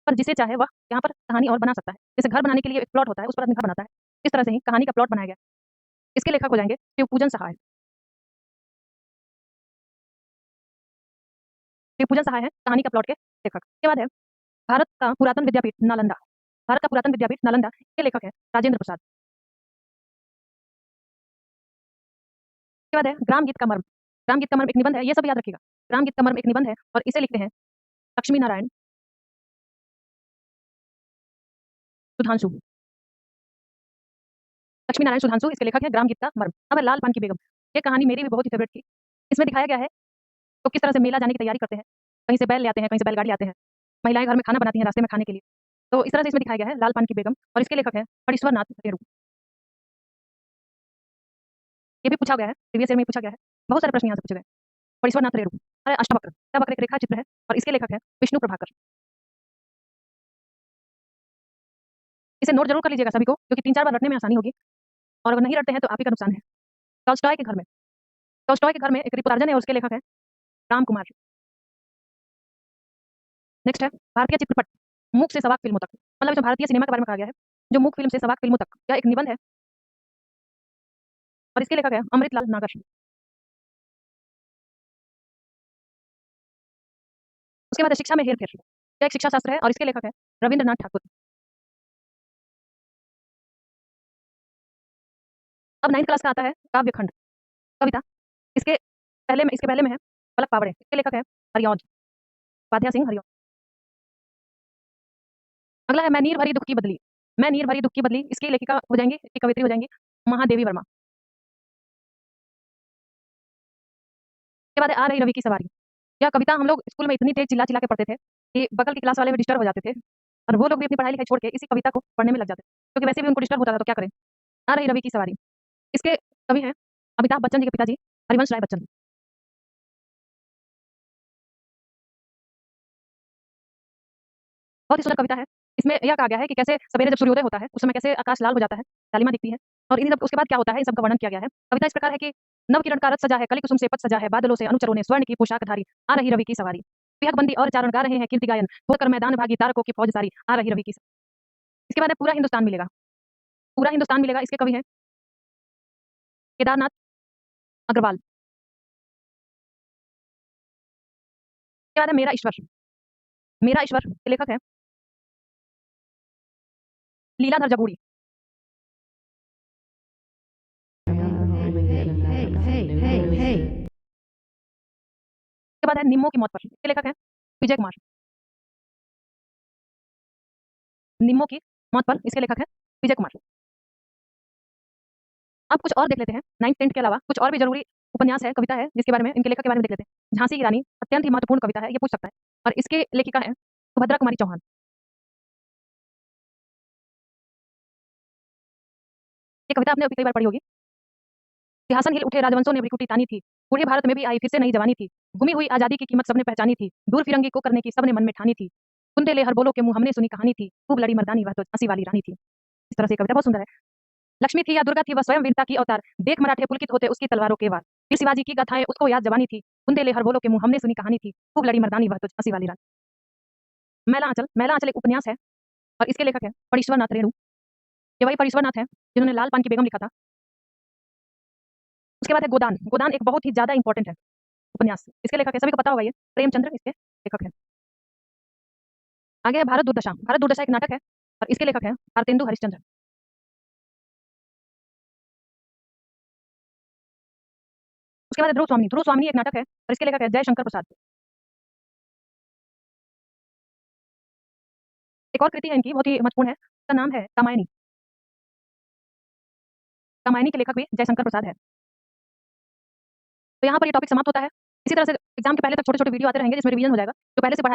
पर जिसे चाहे वह यहाँ पर कहानी और बना सकता है। जैसे घर बनाने के लिए एक प्लॉट होता है, उस पर आदमी घर बनाता है। इस तरह से ही कहानी का प्लॉट बनाया गया है। इसके लेखक हो जाएँगे शिवपूजन सहाय। शिवपूजन सहाय हैं कहानी का प्लॉट के लेखक। इसके बाद है भारत का पुरातन विद्यापीठ नालंदा। भारत का पुरातन विद्यापीठ नालंदा के लेखक हैं राजेंद्र प्रसाद। इसके बाद है ग्राम गीत का मर्म। ग्राम गीत का मर्म एक निबंध है, ये सब याद रखिएगा। ग्राम गीत का मर्म एक निबंध है और इसे लिखते हैं लक्ष्मी नारायण सुधांशु। लक्ष्मी नारायण सुधांशु इसके लेखक हैं ग्राम गीत का मर्म। अब है लाल पान की बेगम। ये कहानी मेरी भी बहुत ही फेवरेट थी। इसमें दिखाया गया है तो किस तरह से मेला जाने की तैयारी करते हैं। कहीं से बैल ले आते हैं, कहीं से बैलगाड़ी लाते हैं। महिलाएं घर में खाना बनाती हैं रास्ते में खाने के लिए। तो इस तरह से इसमें दिखाया गया है लाल पान की बेगम और इसके लेखक हैं फणीश्वर नाथ रेणु। ये भी पूछा गया है, प्रीवियस ईयर में पूछा गया है। बहुत सारे प्रश्न यहाँ से पूछे गए। फणीश्वर नाथ रेणु और अष्टवक्र। अष्टवक्र एक रेखा चित्र है और इसके लेखक हैं विष्णु प्रभाकर। इसे नोट जरूर कर लीजिएगा सभी को, क्योंकि 3-4 बार रटने में आसानी होगी और अगर नहीं रटते हैं तो आप ही का नुकसान है। टॉल्स्टॉय के घर में। टॉल्स्टॉय के घर में एक रिपोर्टार्जन है और उसके लेखक हैं राम कुमार। नेक्स्ट है भारतीय चित्रपट मूक से सवाक फिल्मों तक। मतलब इसमें भारतीय सिनेमा के बारे में कहा गया है, जो मूक फिल्म से सवाक फिल्मों तक। यह एक निबंध है और इसके लेखक है अमृतलाल नागर। उसके बाद है शिक्षा में हेरफेर। यह एक शिक्षा शास्त्र है और इसके लेखक है रविंद्रनाथ ठाकुर। अब 9th क्लास का आता है काव्यखंड कविता। इसके पहले में है पलक पावड़े। इसके लेखक है हरिऔध पाध्या सिंह हरिऔध। अगला है मैं नीर भरी दुख की बदली। मैं नीर भरी दुख की बदली इसकी लेखिका हो जाएंगी, इसकी कवित्री हो जाएंगी महादेवी वर्मा। इसके बाद है आ रही रवि की सवारी। यह कविता हम लोग स्कूल में इतनी तेज चिल्ला चिल्ला के पढ़ते थे कि बगल की क्लास वाले भी डिस्टर्ब हो जाते थे और वो लोग भी अपनी पढ़ाई लिखाई छोड़ के इसी कविता को पढ़ने में लग जाते थे, क्योंकि वैसे भी उनको डिस्टर्ब होता था तो क्या करें। आ रही रवि की सवारी। इसके कवि हैं अमिताभ बच्चन जी के पिताजी हरिवंश राय बच्चन। बहुत ही सुंदर कविता है। इसमें यह कहा गया है कि कैसे सवेरे जब सूर्योदय होता है उस समय कैसे आकाश लाल हो जाता है, लालिमा दिखती है और इन्हीं सब उसके बाद क्या होता है इन सब का वर्णन किया गया है। कविता इस प्रकार है कि नव किरण का रथ सजा है, कली कुसुम से पथ सजा है, बादलों से अनुचरों ने स्वर्ण की पोशाक धारी, आ रही रवि की सवारी। पिहक बंदी और चारण गा रहे हैं कीर्ति गायन, होकर मैदान भागी तारकों की फौज सारी, आ रही रवि की सवारी। इसके बाद है पूरा हिंदुस्तान मिलेगा। पूरा हिंदुस्तान मिलेगा इसके कवि हैं केदारनाथ अग्रवाल। इसके बाद है मेरा ईश्वर। मेरा ईश्वर के लेखक है लीलाधर जगूड़ी। इसके बाद है निम्मों की मौत पर। इसके लेखक हैं विजय कुमार। निम्मों की मौत पर इसके लेखक हैं विजय कुमार। अब कुछ और देख लेते हैं 9th 10th के अलावा कुछ और भी जरूरी उपन्यास है, कविता है जिसके बारे में इनके लेखक के बारे में देख लेते हैं। झांसी की रानी अत्यंत ही महत्वपूर्ण कविता है, ये पूछ सकता है और इसके लेखिका है सुभद्रा कुमारी चौहान। ये कविता आपने अभी कई बार पढ़ी होगी। सिंहासन हिल उठे राजवंशों ने भ्रिकुटी तानी थी, बूढ़े भारत में भी आई फिर से नई जवानी थी, गुमी हुई आजादी की कीमत सबने पहचानी थी, दूर फिरंगी को करने की सबने मन में ठानी थी, कुंदे ले हर बोलो के मुंह हमने सुनी कहानी थी, खूब लड़ी मर्दानी वह तो झांसी वाली रानी थी। इस तरह से कविता बहुत सुंदर है। लक्ष्मी थी या दुर्गा थी वह स्वयं वीरता की अवतार, देख मराठे पुलकित होते उसकी तलवारों के वार, फिर शिवाजी की गाथाएं उसको याद जवानी थी, कुंदे ले हर बोलो के मुंह हमने सुनी कहानी थी, खूब लड़ी मर्दानी वह तो झांसी वाली रानी। मैला आंचल। मैला आंचल एक उपन्यास है और इसके लेखक है फणीश्वर नाथ रेणु। ये वही फणीश्वर नाथ है जिन्होंने लाल पान की बेगम लिखा था। उसके बाद है गोदान। गोदान एक बहुत ही ज्यादा इंपॉर्टेंट है उपन्यास। इसके लेखक है सभी को पता होगा, ये प्रेमचंद्र इसके लेखक है। आगे है भारत दुर्दशा। भारत दुर्दशा एक नाटक है और इसके लेखक है भारतेंदु हरिश्चंद्र। उसके बाद है ध्रुव स्वामी। ध्रुव स्वामी एक नाटक है और इसके लेखक है जयशंकर प्रसाद। एक और कृति है इनकी बहुत ही महत्वपूर्ण है, उसका नाम है कामायनी। कामायनी के लेखक भी जयशंकर प्रसाद है। तो यहाँ पर ये टॉपिक समाप्त होता है। इसी तरह से एग्जाम के पहले तक छोटे छोटे वीडियो आते रहेंगे जिसमें रिवीजन हो जाएगा। जो पहले से पढ़ाया